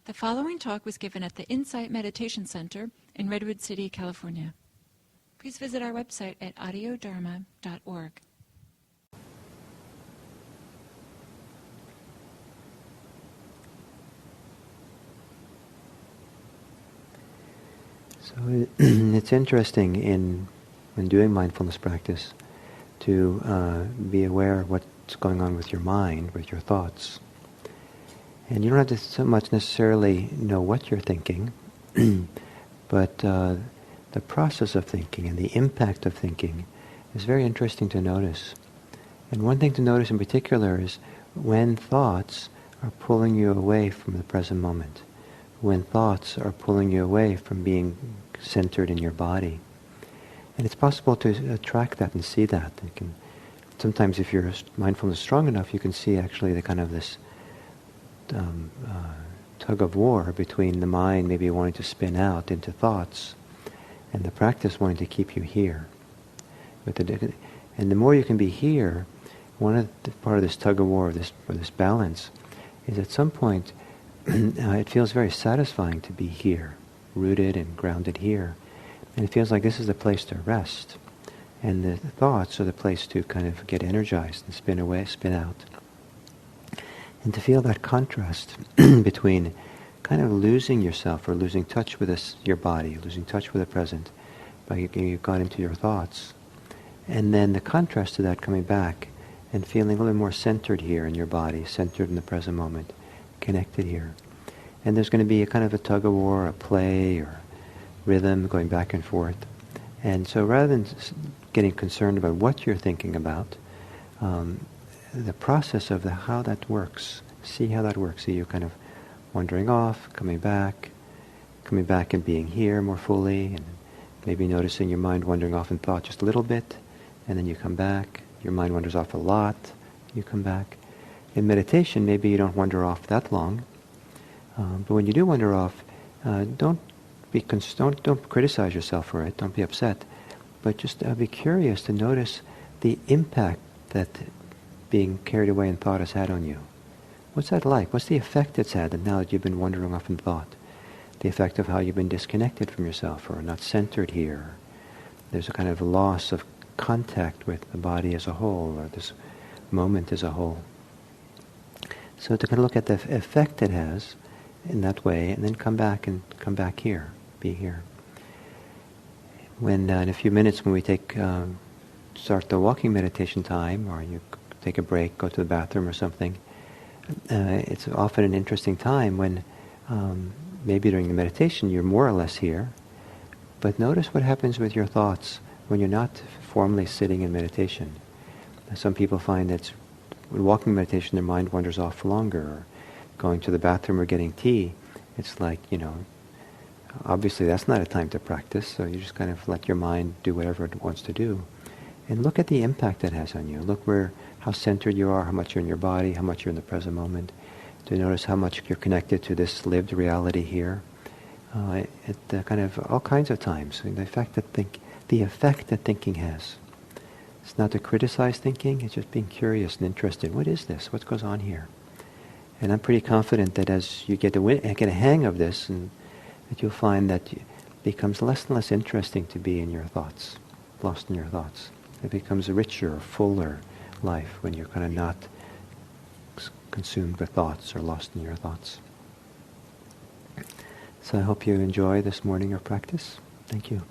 The following talk was given at the Insight Meditation Center in Redwood City, California. Please visit our website at audiodharma.org. So it's interesting when doing mindfulness practice to be aware of what's going on with your mind, with your thoughts. And you don't have to so much necessarily know what you're thinking, but the process of thinking and the impact of thinking is very interesting to notice. And one thing to notice in particular is when thoughts are pulling you away from the present moment, when thoughts are pulling you away from being centered in your body. And it's possible to track that and see that. Sometimes if your mindfulness is strong enough, you can see actually the kind of this tug of war between the mind maybe wanting to spin out into thoughts and the practice wanting to keep you here. And the more you can be here, part of this tug of war, or this balance, is at some point it feels very satisfying to be here, rooted and grounded here. And it feels like this is the place to rest. And the thoughts are the place to kind of get energized and spin away, spin out. And to feel that contrast between kind of losing yourself or losing touch with your body, losing touch with the present, by you've gone into your thoughts. And then the contrast to that coming back and feeling a little more centered here in your body, centered in the present moment, connected here. And there's going to be a kind of a tug of war, a play or rhythm going back and forth. And so rather than getting concerned about what you're thinking about, the process of how that works, see how that works. See you kind of wandering off, coming back and being here more fully, and maybe noticing your mind wandering off in thought just a little bit, and then you come back. Your mind wanders off a lot, you come back. In meditation, maybe you don't wander off that long, but when you do wander off, don't criticize yourself for it. Don't be upset, but just be curious to notice the impact that being carried away in thought has had on you. What's that like? What's the effect it's had now that you've been wandering off in thought? The effect of how you've been disconnected from yourself or not centered here. There's a kind of loss of contact with the body as a whole or this moment as a whole. So to kind of look at the effect it has in that way and then come back here, be here. When in a few minutes when we start the walking meditation time, or you take a break, go to the bathroom or something, it's often an interesting time when maybe during the meditation you're more or less here, but notice what happens with your thoughts when you're not formally sitting in meditation. Some people find that with walking meditation their mind wanders off for longer, or going to the bathroom or getting tea. It's like, obviously that's not a time to practice, so you just kind of let your mind do whatever it wants to do. And look at the impact it has on you. Look how centered you are, how much you're in your body, how much you're in the present moment. To notice how much you're connected to this lived reality here. At kind of all kinds of times. And the effect that thinking has. It's not to criticize thinking, it's just being curious and interested. What is this? What goes on here? And I'm pretty confident that as you get a hang of this, and that you'll find that it becomes less and less interesting to be in your thoughts, lost in your thoughts. It becomes a richer, fuller life when you're kind of not consumed with thoughts or lost in your thoughts. So I hope you enjoy this morning of practice. Thank you.